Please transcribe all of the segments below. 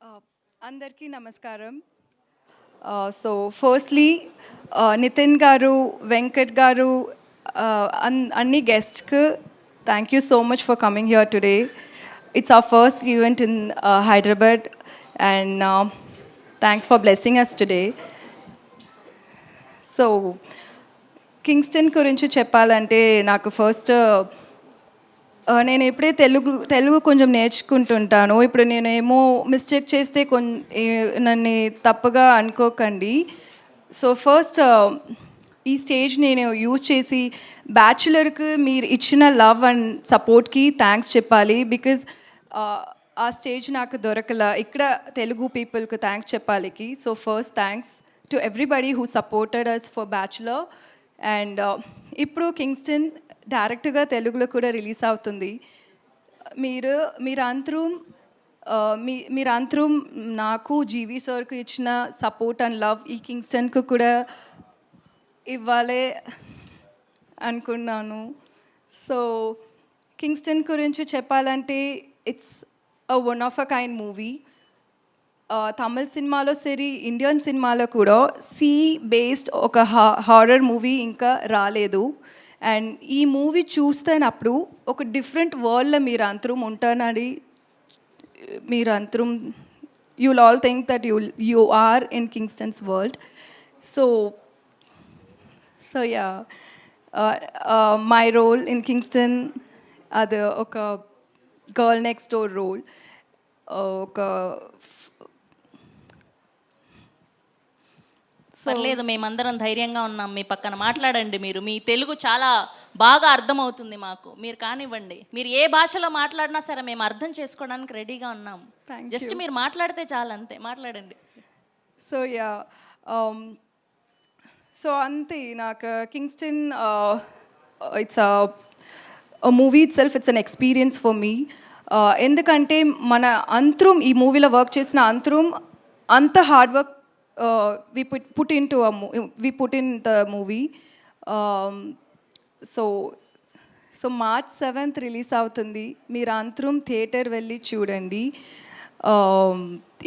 Uh, అందరికీ నమస్కారం. So firstly Nitin గారు, వెంకట్ గారు, అన్ని గెస్ట్స్కి thank you so much for coming here today. It's our first event in Hyderabad and thanks for blessing us today. So Kingston గురించి చెప్పాలంటే నాకు ఫస్ట్ నేను ఎప్పుడే తెలుగు కొంచెం నేర్చుకుంటుంటాను. ఇప్పుడు నేనేమో మిస్టేక్ చేస్తే నన్ను తప్పుగా అనుకోకండి. సో ఫస్ట్ ఈ స్టేజ్ నేను యూజ్ చేసి బ్యాచులర్కి మీరు ఇచ్చిన లవ్ అండ్ సపోర్ట్కి థ్యాంక్స్ చెప్పాలి. బికాజ్ ఆ స్టేజ్ నాకు దొరకల. ఇక్కడ తెలుగు పీపుల్కి థ్యాంక్స్ చెప్పాలికి. So first thanks to everybody who supported us for bachelor. And ఇప్పుడు కింగ్స్టన్ డైరెక్ట్గా తెలుగులో కూడా రిలీజ్ అవుతుంది. మీరందరూ నాకు జీవి సార్కు ఇచ్చిన సపోర్ట్ అండ్ లవ్ ఈ కింగ్స్టన్కు కూడా ఇవ్వాలి అనుకున్నాను. సో కింగ్స్టన్ గురించి చెప్పాలంటే it's one of a kind movie. Tamil సినిమాలో సరి, ఇండియన్ సినిమాలో కూడా సీ బేస్డ్ ఒక హారర్ మూవీ ఇంకా రాలేదు. అండ్ ఈ మూవీ చూస్తున్నప్పుడు ఒక డిఫరెంట్ వరల్డ్లో మీరు అందరం ఉంటానని you will all think that you are in Kingston's world. So yeah, my role in Kingston అది ఒక గర్ల్ నెక్స్ట్ డోర్ రోల్. ఒక పర్లేదు, మేమందరం ధైర్యంగా ఉన్నాం మీ పక్కన. మాట్లాడండి. మీరు మీ తెలుగు చాలా బాగా అర్థమవుతుంది మాకు. మీరు కానివ్వండి, మీరు ఏ భాషలో మాట్లాడినా సరే మేము అర్థం చేసుకోవడానికి రెడీగా ఉన్నాం. జస్ట్ మీరు మాట్లాడితే చాలు, అంతే. మాట్లాడండి. సో యా, సో అంతే. నాకు Kingston it's movie it self, it's an experience for me. ఎందుకంటే మన అంతరం ఈ మూవీలో వర్క్ చేసిన అంతరం అంత hard work we put in the movie. So March 7th release అవుతుంది. మీరు అందరం థియేటర్ వెళ్ళి చూడండి.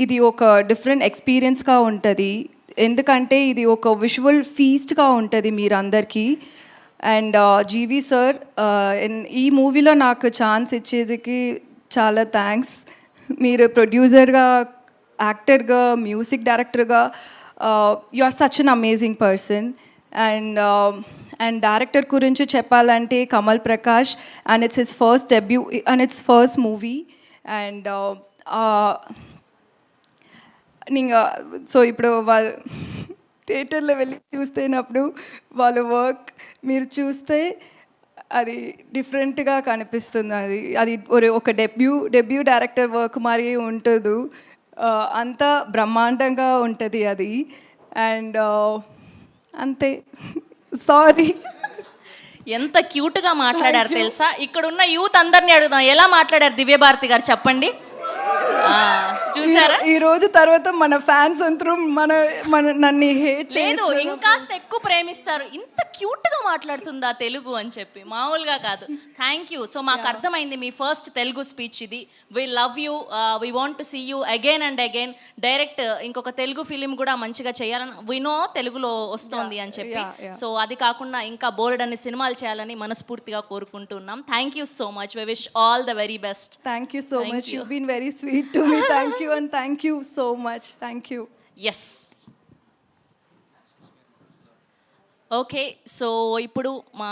ఇది ఒక డిఫరెంట్ ఎక్స్పీరియన్స్గా ఉంటుంది. ఎందుకంటే ఇది ఒక విజువల్ ఫీస్ట్గా ఉంటుంది మీరందరికీ. అండ్ జీవి సార్ ఈ మూవీలో నాకు ఛాన్స్ ఇచ్చేదికి చాలా థ్యాంక్స్. మీరు ప్రొడ్యూసర్గా, యాక్టర్గా, మ్యూజిక్ డైరెక్టర్గా you are such an amazing person. And director గురించి చెప్పాలంటే Kamal Prakash, and it's his first debut and it's first movie. And so ఇప్పుడు వాళ్ళు థియేటర్లో వెళ్ళి చూస్తున్నప్పుడు వాళ్ళ వర్క్ మీరు చూస్తే అది డిఫరెంట్గా కనిపిస్తుంది. అది ఒక డెబ్యూ డైరెక్టర్ వర్క్ మరి ఉంటుంది. అంత బ్రహ్మాండంగా ఉంటుంది అది. అండ్ అంతే. సారీ. ఎంత క్యూట్గా మాట్లాడారు తెలుసా. ఇక్కడున్న యూత్ అందరినీ అడుగుదాం, ఎలా మాట్లాడారు దివ్యభారతి గారు చెప్పండి. చూసారా, ఈ రోజు తర్వాత మన ఫ్యాన్స్ అందరూ నన్ను హేట్ లేదు, ఇంకాస్త ఎక్కువ ప్రేమిస్తారు. ఇంత క్యూట్ గా మాట్లాడుతుందా తెలుగు అని చెప్పి, మామూలుగా కాదు. Thank you. సో మాకు అర్థమైంది మీ ఫస్ట్ తెలుగు స్పీచ్ ఇది. We love you, we want to see you again and again. Direct ఇంకొక తెలుగు ఫిలిం కూడా మంచిగా చేయాలని వినో తెలుగులో వస్తోంది అని చెప్పి. సో అది కాకుండా ఇంకా బోర్డ్ అన్ని సినిమాలు చేయాలని మనస్ఫూర్తిగా కోరుకుంటున్నాం. Thank you so much. We wish all the very best. Thank you so much. You been very sweet to me. Thank you and thank you so much. Thank you. Yes. Okay, so ఇప్పుడు మా